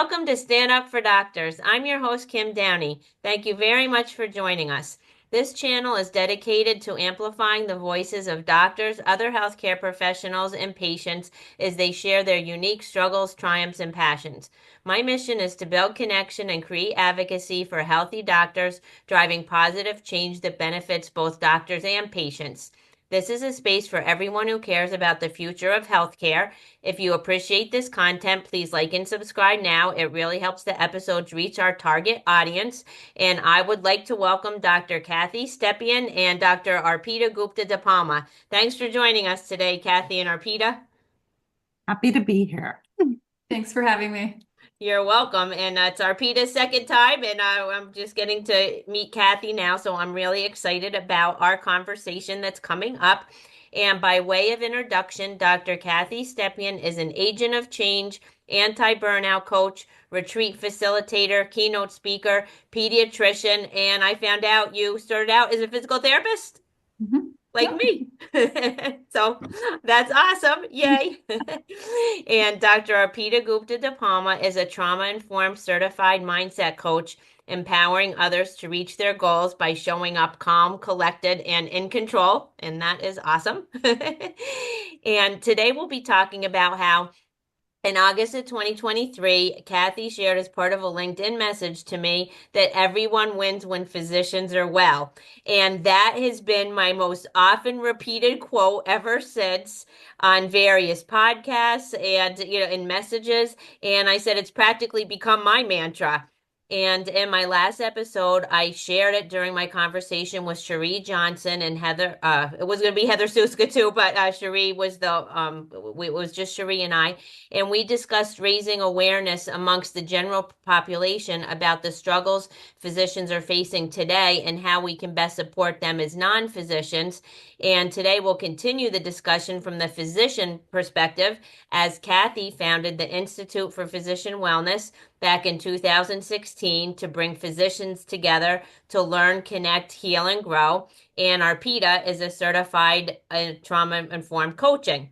Welcome to Stand Up for Doctors. I'm your host, Kim Downey. Thank you very much for joining us. This channel is dedicated to amplifying the voices of doctors, other healthcare professionals, and patients as they share their unique struggles, triumphs, and passions. My mission is to build connection and create advocacy for healthy doctors, driving positive change that benefits both doctors and patients. This is a space for everyone who cares about the future of healthcare. If you appreciate this content, please like and subscribe now. It really helps the episodes reach our target audience. And I would like to welcome Dr. Kathy Stepien and Dr. Arpita Gupta DePalma. Thanks for joining us today, Kathy and Arpita. Happy to be here. Thanks for having me. You're welcome. And it's Arpita's second time, and I'm just getting to meet Kathy now. So I'm really excited about our conversation that's coming up. And by way of introduction, Dr. Kathy Stepien is an agent of change, anti-burnout coach, retreat facilitator, keynote speaker, pediatrician, and I found out you started out as a physical therapist, like me. So that's awesome. Yay. And Dr. Arpita Gupta DePalma is a trauma-informed certified mindset coach, empowering others to reach their goals by showing up calm, collected, and in control. And that is awesome. And today we'll be talking about how in August of 2023, Kathy shared as part of a LinkedIn message to me that everyone wins when physicians are well. And that has been my most often repeated quote ever since on various podcasts and, in messages. And I said it's practically become my mantra. And in my last episode, I shared it during my conversation with Cherie Johnson and Heather. It was going to be Heather Suska too, but Cherie was it was just Cherie and I. And we discussed raising awareness amongst the general population about the struggles physicians are facing today and how we can best support them as non-physicians. And today we'll continue the discussion from the physician perspective as Kathy founded the Institute for Physician Wellness back in 2016 to bring physicians together to learn, connect, heal, and grow. And Arpita is a certified trauma-informed coaching.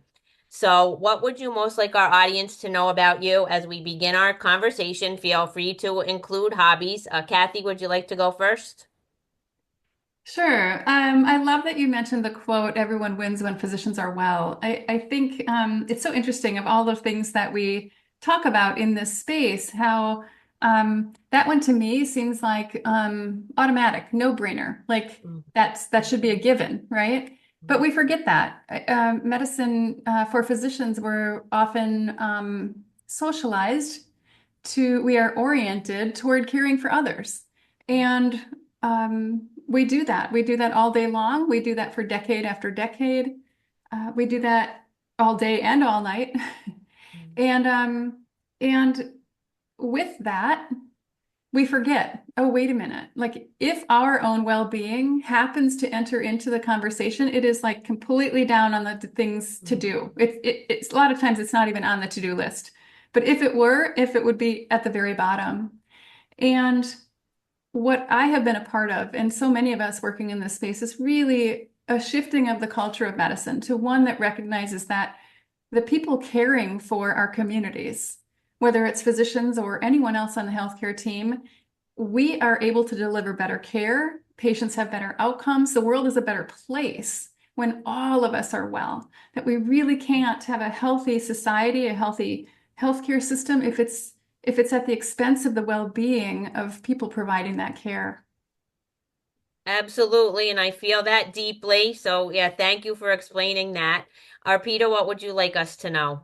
So what would you most like our audience to know about you as we begin our conversation? Feel free to include hobbies. Kathy, would you like to go first? Sure. I love that you mentioned the quote, everyone wins when physicians are well. I think it's so interesting of all the things that we talk about in this space, how that one to me seems like automatic, no-brainer. Like that should be a given, right? But we forget that. Medicine for physicians, we're often socialized we are oriented toward caring for others. And we do that. We do that all day long. We do that for decade after decade. We do that all day and all night. And with that, we forget, oh, wait a minute. Like if our own well-being happens to enter into the conversation, it is like completely down on the things to do. It's a lot of times it's not even on the to-do list. But if it would be at the very bottom. And what I have been a part of, and so many of us working in this space, is really a shifting of the culture of medicine to one that recognizes that the people caring for our communities, whether it's physicians or anyone else on the healthcare team, we are able to deliver better care. Patients have better outcomes. The world is a better place when all of us are well, that we really can't have a healthy society, a healthy healthcare system if it's at the expense of the well-being of people providing that care. Absolutely, and I feel that deeply. So yeah, thank you for explaining that. Arpita, what would you like us to know?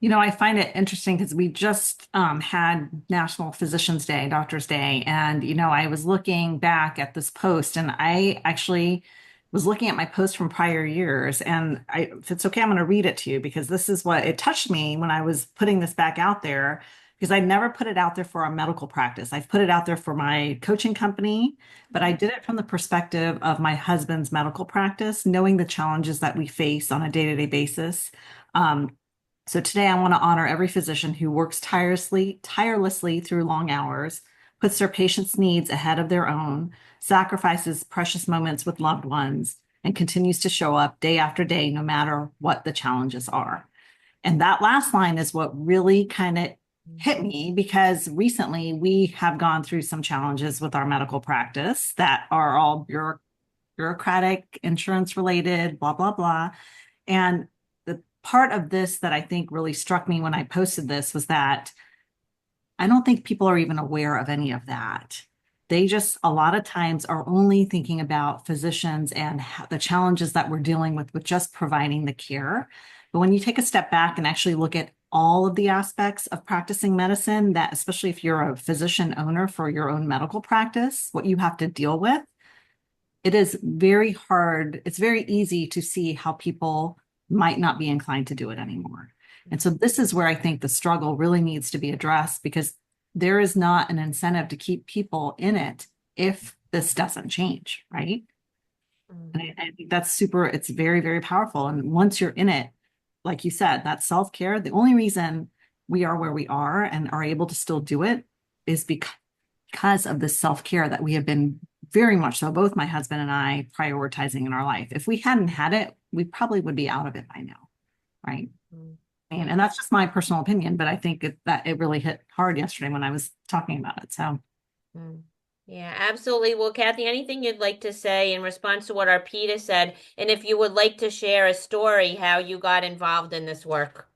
I find it interesting because we just had National Physicians Day, Doctors Day, and I was looking back at this post, and I actually was looking at my post from prior years, and if it's okay, I'm going to read it to you because this is what it touched me when I was putting this back out there. Because I never put it out there for a medical practice. I've put it out there for my coaching company, but I did it from the perspective of my husband's medical practice, knowing the challenges that we face on a day-to-day basis. So today I want to honor every physician who works tirelessly through long hours, puts their patients' needs ahead of their own, sacrifices precious moments with loved ones, and continues to show up day after day, no matter what the challenges are. And that last line is what really kind of hit me because recently we have gone through some challenges with our medical practice that are all bureaucratic, insurance related, blah, blah, blah. And the part of this that I think really struck me when I posted this was that I don't think people are even aware of any of that. They just a lot of times are only thinking about physicians and the challenges that we're dealing with just providing the care. But when you take a step back and actually look at all of the aspects of practicing medicine, that especially if you're a physician owner for your own medical practice, what you have to deal with, it is very hard. It's very easy to see how people might not be inclined to do it anymore. And so this is where I think the struggle really needs to be addressed because there is not an incentive to keep people in it if this doesn't change, right? And I think that's super, it's very, very powerful. And once you're in it, like you said, that self-care, the only reason we are where we are and are able to still do it is because of the self-care that we have been very much so, both my husband and I, prioritizing in our life. If we hadn't had it, we probably would be out of it by now, right? And that's just my personal opinion, but I think that it really hit hard yesterday when I was talking about it. So, Yeah, absolutely. Well, Kathy, anything you'd like to say in response to what Arpita said, and if you would like to share a story how you got involved in this work.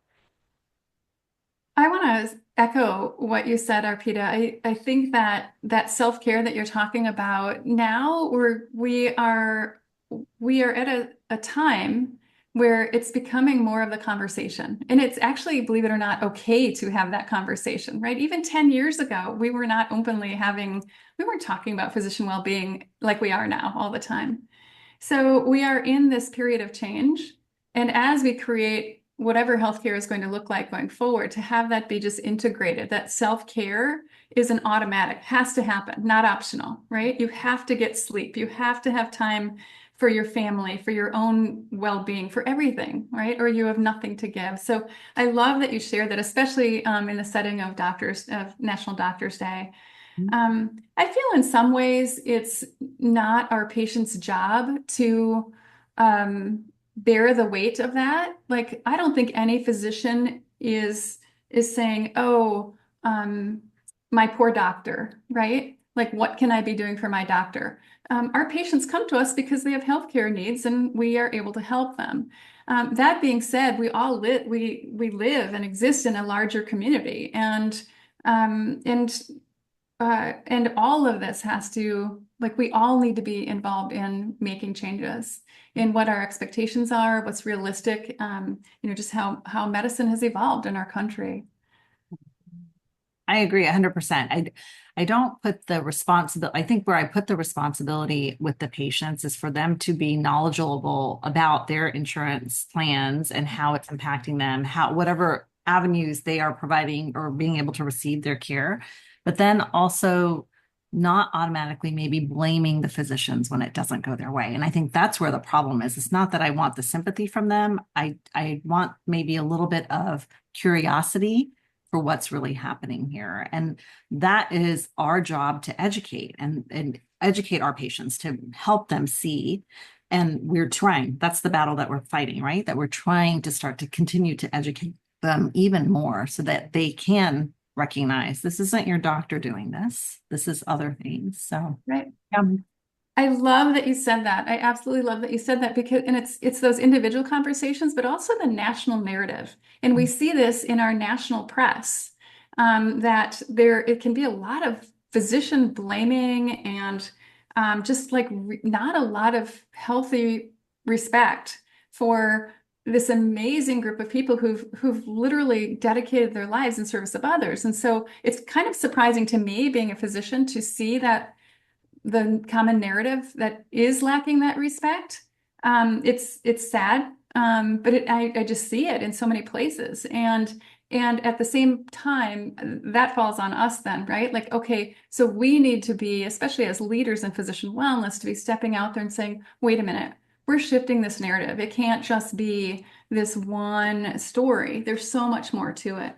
I want to echo what you said, Arpita. I think that self-care that you're talking about now, we are at a time where it's becoming more of the conversation. And it's actually, believe it or not, okay to have that conversation, right? Even 10 years ago, we were not openly we weren't talking about physician well-being like we are now all the time. So we are in this period of change. And as we create whatever healthcare is going to look like going forward, to have that be just integrated, that self-care is an automatic, has to happen, not optional, right? You have to get sleep. You have to have time for your family, for your own well-being, for everything, right? Or you have nothing to give. So I love that you shared that, especially in the setting of National Doctors Day. I feel in some ways it's not our patient's job to bear the weight of that. Like, I don't think any physician is saying, "Oh, my poor doctor," right? Like, what can I be doing for my doctor? Our patients come to us because they have healthcare needs, and we are able to help them. That being said, we all live and exist in a larger community, and all of this has to, like, we all need to be involved in making changes in what our expectations are, what's realistic, just how medicine has evolved in our country. I agree 100%. I don't put the responsibility, I think where I put the responsibility with the patients is for them to be knowledgeable about their insurance plans and how it's impacting them, whatever avenues they are providing or being able to receive their care, but then also not automatically maybe blaming the physicians when it doesn't go their way. And I think that's where the problem is. It's not that I want the sympathy from them. I want maybe a little bit of curiosity for what's really happening here. And that is our job to educate and educate our patients to help them see. And we're trying, that's the battle that we're fighting, right? That we're trying to start to continue to educate them even more so that they can recognize this isn't your doctor doing this. This is other things. So, Right. yeah. I love that you said that. I absolutely love that you said that because, and it's those individual conversations, but also the national narrative. And we see this in our national press, that it can be a lot of physician blaming and just like not a lot of healthy respect for this amazing group of people who've literally dedicated their lives in service of others. And so it's kind of surprising to me, being a physician, to see that the common narrative that is lacking that respect. It's sad, but I just see it in so many places, and at the same time, that falls on us then, right? Like, okay, so we need to be, especially as leaders in physician wellness, to be stepping out there and saying, wait a minute, we're shifting this narrative. It can't just be this one story. There's so much more to it.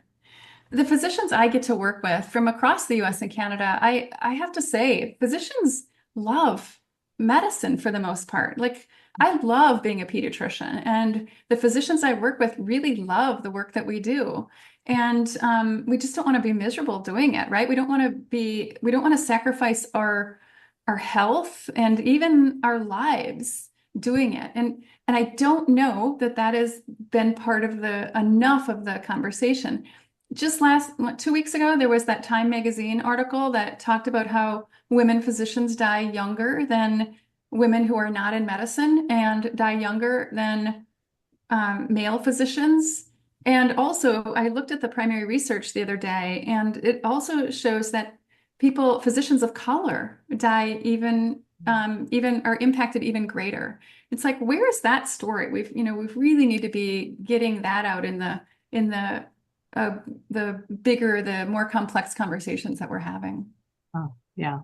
The physicians I get to work with from across the US and Canada, I have to say, physicians love medicine for the most part. Like, I love being a pediatrician, and the physicians I work with really love the work that we do. And we just don't want to be miserable doing it, right? We don't want to sacrifice our health and even our lives doing it. And I don't know that that has been part of the enough of the conversation. Just 2 weeks ago, there was that Time magazine article that talked about how women physicians die younger than women who are not in medicine and die younger than male physicians. And also, I looked at the primary research the other day, and it also shows that physicians of color die even are impacted even greater. It's like, where is that story? We really need to be getting that out in the bigger, the more complex conversations that we're having. Oh, yeah.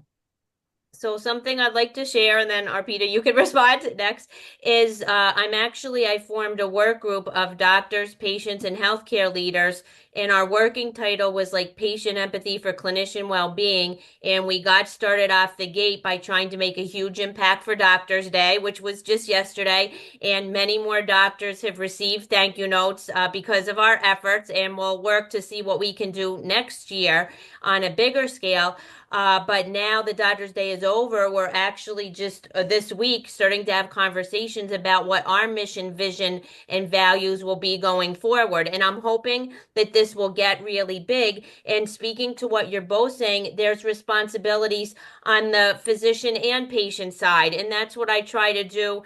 So something I'd like to share, and then Arpita, you can respond next, is I formed a work group of doctors, patients, and healthcare leaders, and our working title was like patient empathy for clinician well-being. And we got started off the gate by trying to make a huge impact for Doctors Day, which was just yesterday. And many more doctors have received thank you notes because of our efforts, and we'll work to see what we can do next year on a bigger scale. But now the Dodgers Day is over, we're actually just this week starting to have conversations about what our mission, vision, and values will be going forward. And I'm hoping that this will get really big. And speaking to what you're both saying, there's responsibilities on the physician and patient side. And that's what I try to do,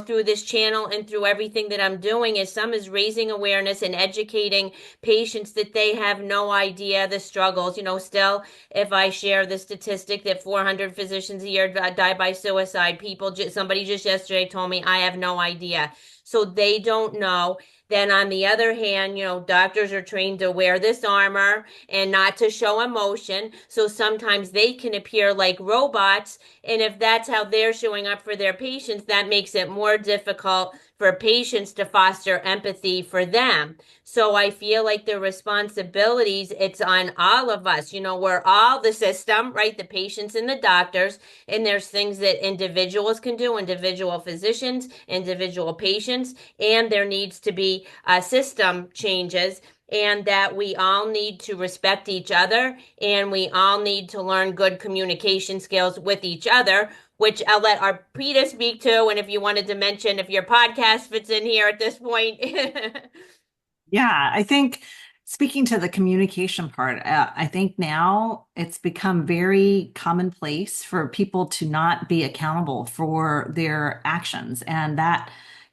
through this channel and through everything that I'm doing is some is raising awareness and educating patients that they have no idea the struggles, still if I share the statistic that 400 physicians a year die by suicide, somebody just yesterday told me I have no idea. So they don't know. Then on the other hand, doctors are trained to wear this armor and not to show emotion. So sometimes they can appear like robots. And if that's how they're showing up for their patients, that makes it more difficult for patients to foster empathy for them. So I feel like the responsibilities, it's on all of us. We're all the system, right? The patients and the doctors. And there's things that individuals can do, individual physicians, individual patients, and there needs to be system changes, and that we all need to respect each other, and we all need to learn good communication skills with each other, which I'll let Arpita speak to. And if you wanted to mention if your podcast fits in here at this point. Yeah, I think speaking to the communication part, I think now it's become very commonplace for people to not be accountable for their actions. And that,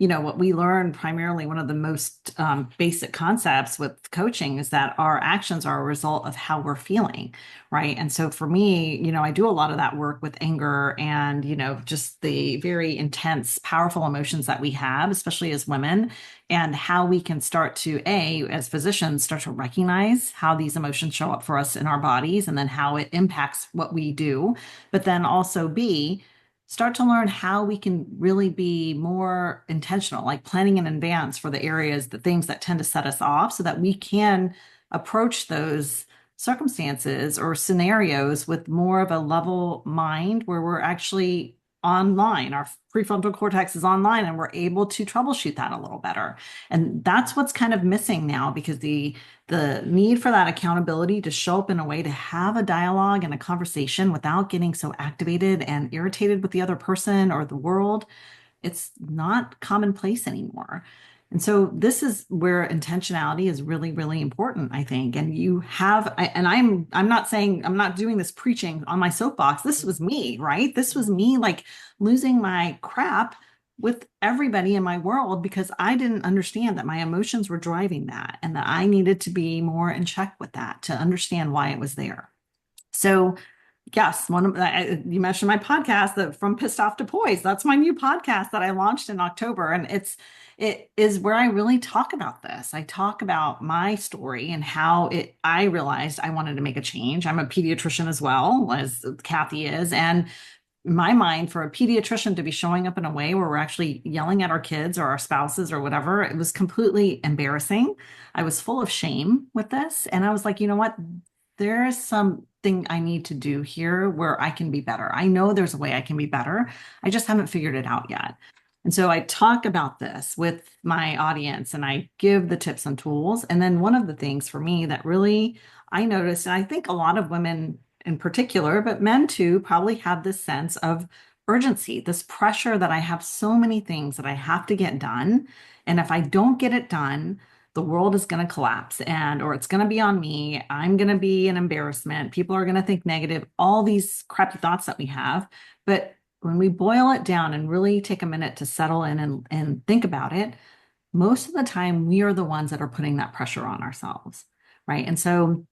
what we learn primarily, one of the most basic concepts with coaching is that our actions are a result of how we're feeling, right? And so for me, I do a lot of that work with anger and, just the very intense, powerful emotions that we have, especially as women, and how we can start to, as physicians, start to recognize how these emotions show up for us in our bodies and then how it impacts what we do. But then also, B, start to learn how we can really be more intentional, like planning in advance for the things that tend to set us off so that we can approach those circumstances or scenarios with more of a level mind where we're actually online. Our prefrontal cortex is online and we're able to troubleshoot that a little better. And that's what's kind of missing now because the need for that accountability to show up in a way to have a dialogue and a conversation without getting so activated and irritated with the other person or the world, it's not commonplace anymore. And so this is where intentionality is really, really important, I think. And I'm not saying I'm not doing this preaching on my soapbox. This was me, right? This was me like losing my crap with everybody in my world because I didn't understand that my emotions were driving that and that I needed to be more in check with that to understand why it was there. So yes, you mentioned my podcast, that From Pissed Off to Poised. That's my new podcast that I launched in October, and it is where I really talk about this. I talk about my story and how I realized I wanted to make a change. I'm a pediatrician as well, as Kathy is, and in my mind, for a pediatrician to be showing up in a way where we're actually yelling at our kids or our spouses or whatever, it was completely embarrassing. I was full of shame with this, and I was like, you know what? There is something I need to do here where I can be better. I know there's a way I can be better. I just haven't figured it out yet. And so I talk about this with my audience and I give the tips and tools. And then one of the things for me that really I noticed, and I think a lot of women in particular, but men too, probably have this sense of urgency, this pressure that I have so many things that I have to get done. And if I don't get it done, the world is going to collapse and or it's going to be on me. I'm going to be an embarrassment. People are going to think negative, all these crappy thoughts that we have. But when we boil it down and really take a minute to settle in and think about it, most of the time we are the ones that are putting that pressure on ourselves, right? And so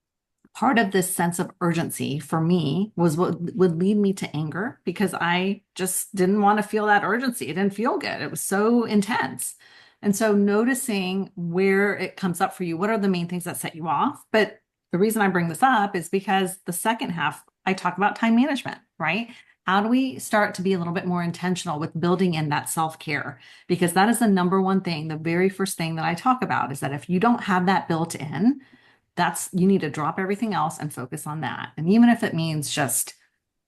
part of this sense of urgency for me was what would lead me to anger because I just didn't want to feel that urgency. It didn't feel good. It was so intense. And so noticing where it comes up for you, what are the main things that set you off? But the reason I bring this up is because the second half, I talk about time management, right? How do we start to be a little bit more intentional with building in that self-care? Because that is the number one thing, the very first thing that I talk about is that if you don't have that built in, you need to drop everything else and focus on that. And even if it means just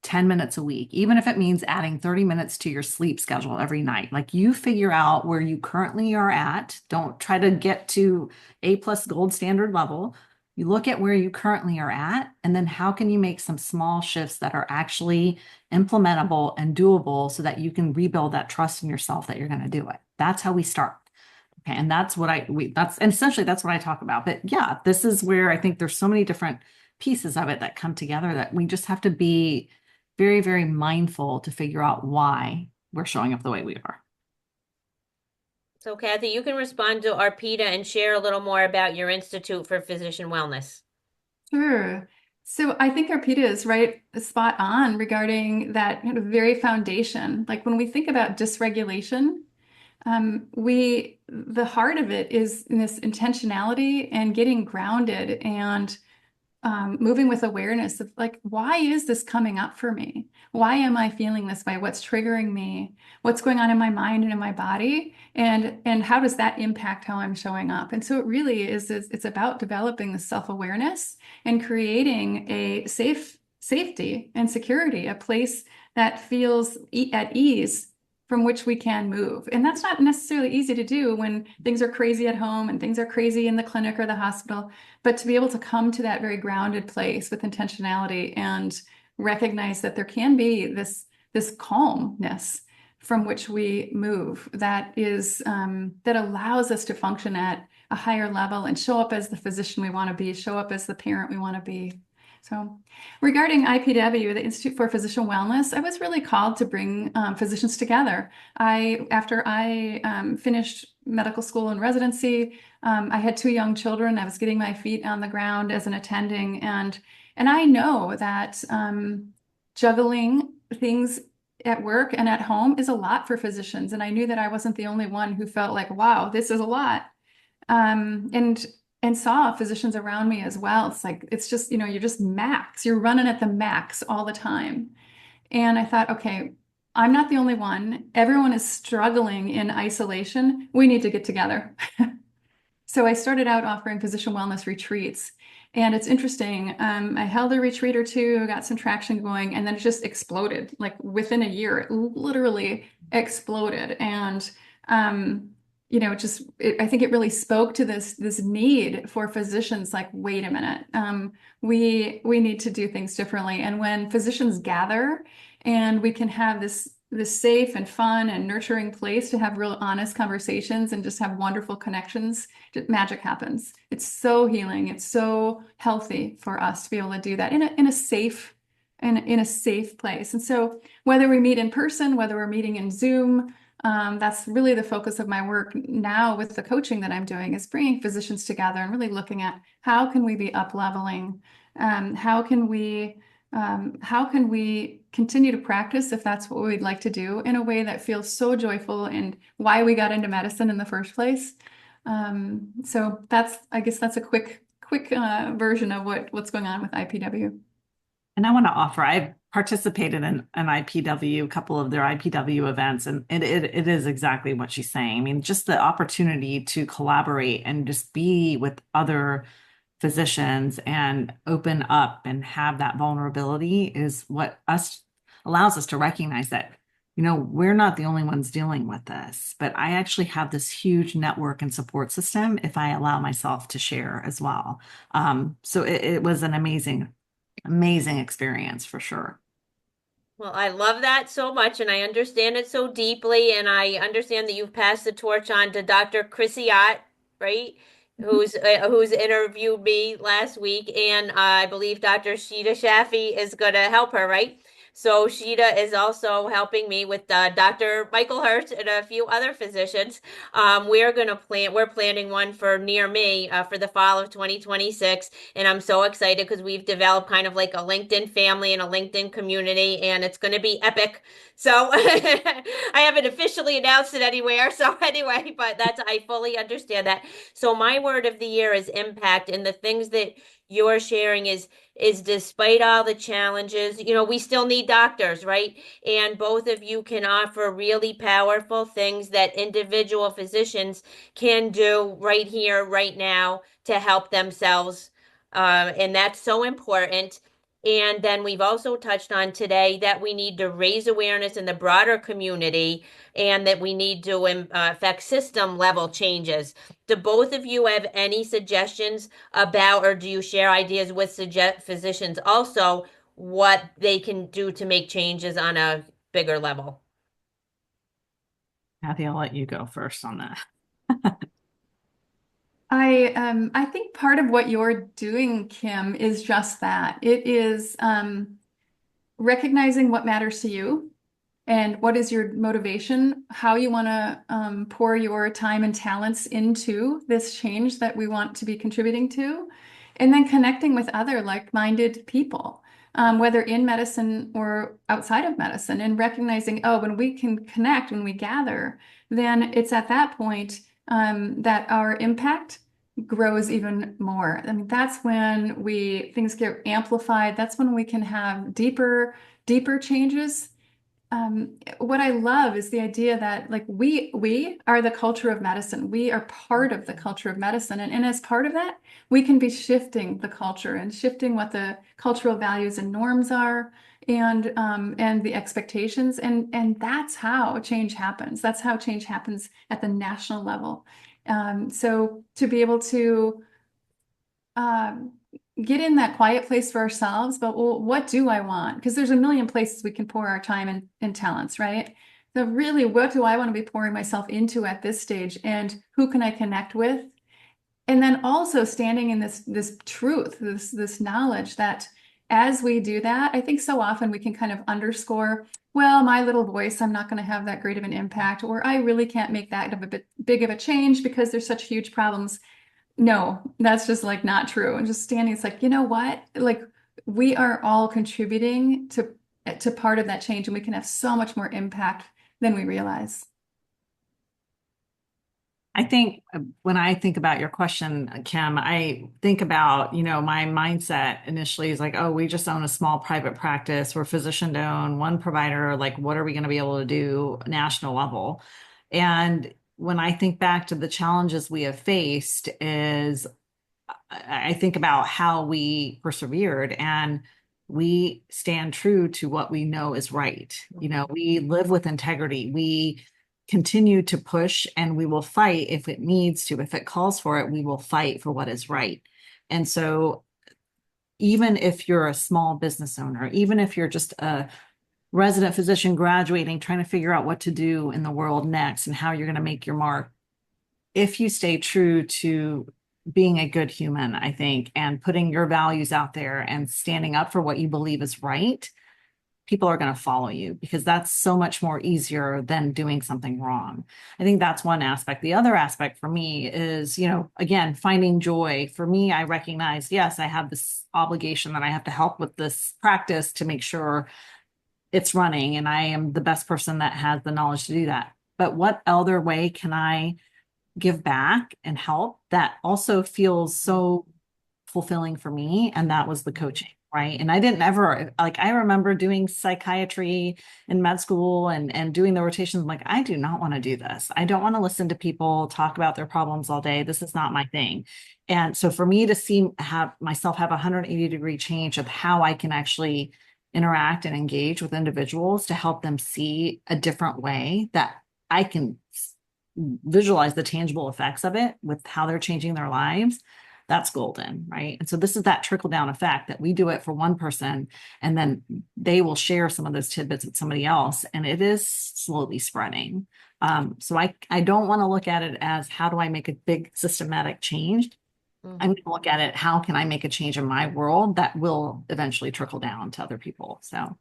10 minutes a week, even if it means adding 30 minutes to your sleep schedule every night, like you figure out where you currently are at. Don't try to get to A plus gold standard level. You look at where you currently are at, and then how can you make some small shifts that are actually implementable and doable so that you can rebuild that trust in yourself that you're going to do it. That's how we start. Okay, and that's what and essentially that's what I talk about. But yeah, this is where I think there's so many different pieces of it that come together that we just have to be very, very mindful to figure out why we're showing up the way we are. So, Kathy, you can respond to Arpita and share a little more about your Institute for Physician Wellness. Sure. So I think Arpita is right spot on regarding that kind of very foundation. Like when we think about dysregulation, the heart of it is in this intentionality and getting grounded and moving with awareness of like, why is this coming up for me? Why am I feeling this way? What's triggering me? What's going on in my mind and in my body? And how does that impact how I'm showing up? And so it really is, it's about developing the self-awareness and creating a safety and security, a place that feels at ease from which we can move. And that's not necessarily easy to do when things are crazy at home and things are crazy in the clinic or the hospital, but to be able to come to that very grounded place with intentionality and recognize that there can be this calmness from which we move that is that allows us to function at a higher level and show up as the physician we want to be, show up as the parent we want to be. So regarding IPW, the Institute for Physician Wellness, I was really called to bring physicians together. After I finished medical school and residency, I had two young children. I was getting my feet on the ground as an attending, and I know that juggling things at work and at home is a lot for physicians. And I knew that I wasn't the only one who felt like, wow, this is a lot. And saw physicians around me as well. It's like, it's just, you're just max, you're running at the max all the time. And I thought, okay, I'm not the only one. Everyone is struggling in isolation. We need to get together. So I started out offering physician wellness retreats. And it's interesting. I held a retreat or two, got some traction going, and then it just exploded. Like within a year, it literally exploded. And I think it really spoke to this need for physicians. Like, wait a minute, we need to do things differently. And when physicians gather, and we can have this safe and fun and nurturing place to have real honest conversations and just have wonderful connections, magic happens. It's so healing. It's so healthy for us to be able to do that in a safe place. And so whether we meet in person, whether we're meeting in Zoom, that's really the focus of my work now with the coaching that I'm doing, is bringing physicians together and really looking at how can we be up leveling, how can we continue to practice if that's what we'd like to do in a way that feels so joyful and why we got into medicine in the first place. So I guess that's a quick version of what's going on with IPW. And I want to offer, I've participated in an IPW, a couple of their IPW events, and it is exactly what she's saying. I mean, just the opportunity to collaborate and just be with other physicians and open up and have that vulnerability is what allows us to recognize that we're not the only ones dealing with this, but I actually have this huge network and support system if I allow myself to share as well. So it was an amazing, amazing experience for sure. Well, I love that so much, and I understand it so deeply, and I understand that you've passed the torch on to Dr. Chrissy Ott, right? Who's interviewed me last week, and I believe Dr. Sheeta Shaffi is going to help her, right? So Sheeta is also helping me with Dr. Michael Hurt and a few other physicians. We're planning one for near me for the fall of 2026. And I'm so excited because we've developed kind of like a LinkedIn family and a LinkedIn community, and it's going to be epic. So I haven't officially announced it anywhere. So anyway, but I fully understand that. So my word of the year is impact, and the things that you're sharing is despite all the challenges, we still need doctors, right? And both of you can offer really powerful things that individual physicians can do right here, right now to help themselves. And that's so important. And then we've also touched on today that we need to raise awareness in the broader community and that we need to affect system level changes. Do both of you have any suggestions about, or do you share ideas with physicians also what they can do to make changes on a bigger level? Kathy, I'll let you go first on that. I think part of what you're doing, Kim, is just that. It is recognizing what matters to you and what is your motivation, how you want to pour your time and talents into this change that we want to be contributing to, and then connecting with other like-minded people, whether in medicine or outside of medicine, and recognizing, oh, when we can connect, when we gather, then it's at that point that our impact grows even more. I mean, that's when things get amplified. That's when we can have deeper changes. What I love is the idea that like we are the culture of medicine. We are part of the culture of medicine. And as part of that, we can be shifting the culture and shifting what the cultural values and norms are and the expectations. And that's how change happens. That's how change happens at the national level. So to be able to um, get in that quiet place for ourselves, but well, what do I want? Because there's a million places we can pour our time and talents, right? So really, what do I want to be pouring myself into at this stage, and who can I connect with? And then also standing in this truth, this knowledge that as we do that, I think so often we can kind of underscore, well, my little voice, I'm not going to have that great of an impact, or I really can't make that of a bit big of a change because there's such huge problems. No, that's just like not true. And just standing, it's like, you know what? Like we are all contributing to part of that change, and we can have so much more impact than we realize. I think when I think about your question, Kim, I think about, my mindset initially is like, oh, we just own a small private practice. We're physician owned, one provider. Like, what are we going to be able to do national level? And when I think back to the challenges we have faced is I think about how we persevered and we stand true to what we know is right. We live with integrity. We continue to push and we will fight if it needs to. If it calls for it, we will fight for what is right. And so even if you're a small business owner, even if you're just a resident physician graduating, trying to figure out what to do in the world next and how you're going to make your mark, if you stay true to being a good human, I think, and putting your values out there and standing up for what you believe is right, people are going to follow you because that's so much more easier than doing something wrong. I think that's one aspect. The other aspect for me is, again, finding joy. For me, I recognize, yes, I have this obligation that I have to help with this practice to make sure it's running and I am the best person that has the knowledge to do that. But what other way can I give back and help that also feels so fulfilling for me? And that was the coaching, right? And I didn't ever, like, I remember doing psychiatry in med school and doing the rotations. I'm like, I do not want to do this. I don't want to listen to people talk about their problems all day. This is not my thing. And so for me to have myself have a 180-degree change of how I can actually interact and engage with individuals to help them see a different way that I can visualize the tangible effects of it with how they're changing their lives, that's golden, right? And so this is that trickle down effect that we do it for one person and then they will share some of those tidbits with somebody else, and it is slowly spreading. So I don't want to look at it as how do I make a big systematic change. I'm going to look at it, how can I make a change in my world that will eventually trickle down to other people? So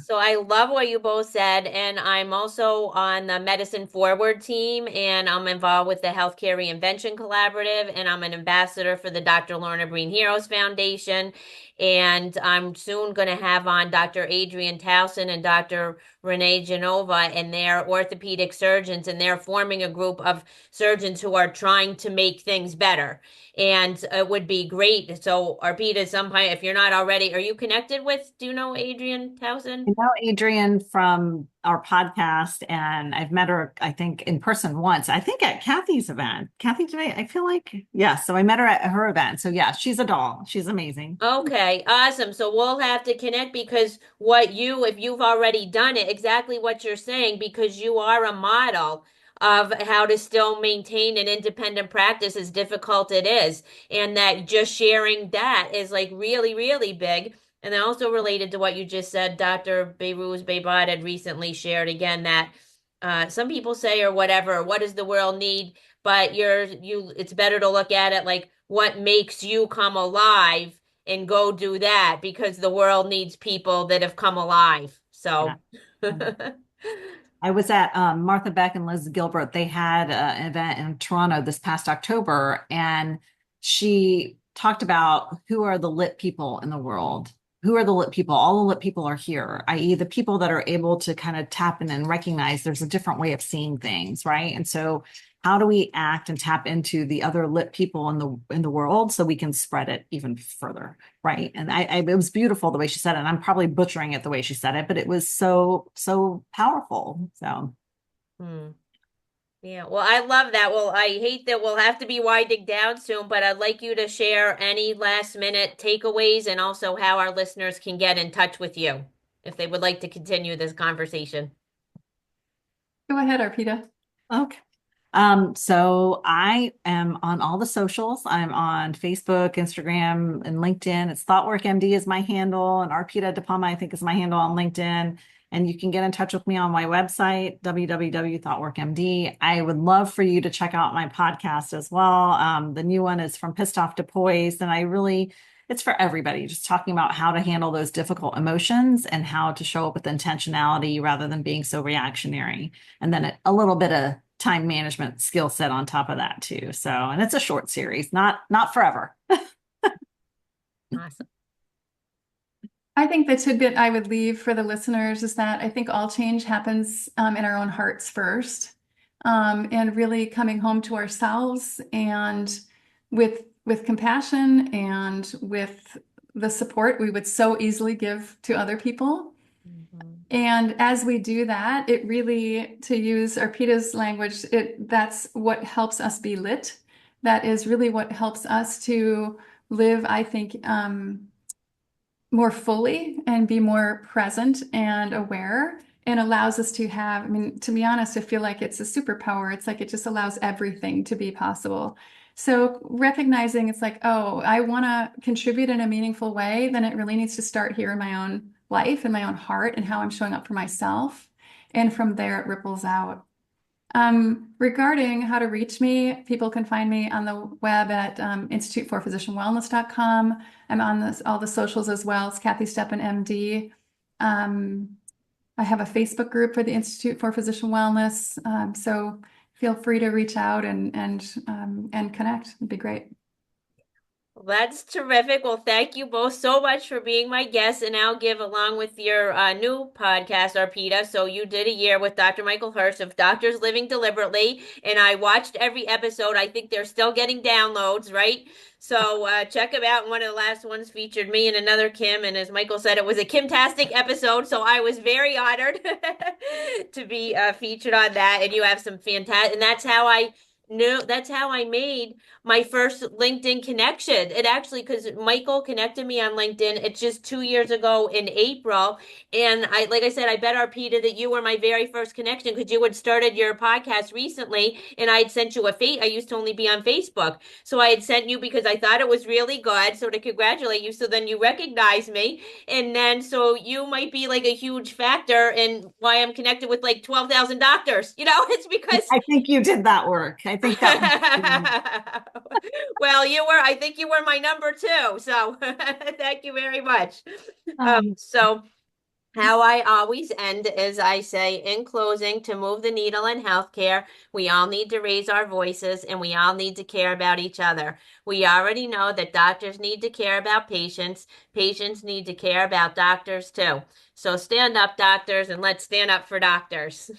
So I love what you both said, and I'm also on the Medicine Forward team, and I'm involved with the Healthcare Reinvention Collaborative, and I'm an ambassador for the Dr. Lorna Breen Heroes Foundation, and I'm soon going to have on Dr. Adrienne Towson and Dr. Renee Genova, and they're orthopedic surgeons, and they're forming a group of surgeons who are trying to make things better. And it would be great. So, Arpita, sometime, if you're not already, are you connected with, do you know Adrienne Towson? I know Adrienne from our podcast, and I've met her, I think, in person once. I think at Kathy's event. Kathy, today, I feel like, yeah. So I met her at her event. So yeah, she's a doll. She's amazing. Okay, awesome. So we'll have to connect because if you've already done it, exactly what you're saying, because you are a model of how to still maintain an independent practice as difficult it is. And that just sharing that is like really, really big. And then also related to what you just said, Dr. Behrooz Beybad had recently shared again that some people say or whatever, what does the world need? But it's better to look at it like what makes you come alive and go do that because the world needs people that have come alive. Yeah. So, I was at Martha Beck and Liz Gilbert. They had an event in Toronto this past October, and she talked about who are the lit people in the world. Who are the lit people? All the lit people are here, i.e., the people that are able to kind of tap in and recognize there's a different way of seeing things, right? And so, how do we act and tap into the other lit people in the world so we can spread it even further, right? And it was beautiful the way she said it. And I'm probably butchering it the way she said it, but it was so powerful. So hmm. Yeah, well, I love that. Well, I hate that we'll have to be winding down soon, but I'd like you to share any last minute takeaways and also how our listeners can get in touch with you if they would like to continue this conversation. Go ahead, Arpita. okay. So I am on all the socials. I'm on Facebook, Instagram, and LinkedIn. It's ThoughtWork MD is my handle, and Arpita DePalma, I think, is my handle on LinkedIn. And you can get in touch with me on my website, www.thoughtworkmd. I would love for you to check out my podcast as well. The new one is From Pissed Off to Poised, and it's for everybody, just talking about how to handle those difficult emotions and how to show up with intentionality rather than being so reactionary. And then a little bit of time management skill set on top of that too. So, and it's a short series, not forever. Awesome. I think the tidbit I would leave for the listeners is that I think all change happens in our own hearts first, and really coming home to ourselves and with compassion and with the support we would so easily give to other people. And as we do that, it really, to use Arpita's language, that's what helps us be lit. That is really what helps us to live, I think, more fully and be more present and aware, and allows us to have, I mean, to be honest, I feel like it's a superpower. It's like it just allows everything to be possible. So recognizing it's like, oh, I want to contribute in a meaningful way, then it really needs to start here in my own life, in my own heart, and how I'm showing up for myself. And from there, it ripples out. Regarding how to reach me, people can find me on the web at instituteforphysicianwellness.com. I'm on all the socials as well. It's Kathy Stepien, MD. I have a Facebook group for the Institute for Physician Wellness. So feel free to reach out and connect. It'd be great. That's terrific. Well, thank you both so much for being my guests. And I'll give along with your new podcast, Arpita. So you did a year with Dr. Michael Hirsch of Doctors Living Deliberately. And I watched every episode. I think they're still getting downloads, right? So check them out. And one of the last ones featured me and another Kim. And as Michael said, it was a Kim-tastic episode. So I was very honored to be featured on that. And you have some fantastic, and that's how I No, that's how I made my first LinkedIn connection. It actually, because Michael connected me on LinkedIn. It's just 2 years ago in April. And like I said, I bet Arpita that you were my very first connection because you had started your podcast recently and I had sent you a I used to only be on Facebook. So I had sent you because I thought it was really good. So to congratulate you. So then you recognized me. And then so you might be like a huge factor in why I'm connected with like 12,000 doctors. It's because I think you did that work. I think that was, well, I think you were my number two. So thank you very much. um, So how I always end is I say, in closing, to move the needle in healthcare, we all need to raise our voices and we all need to care about each other. We already know that doctors need to care about patients. Patients need to care about doctors too. So stand up, doctors, and let's stand up for doctors.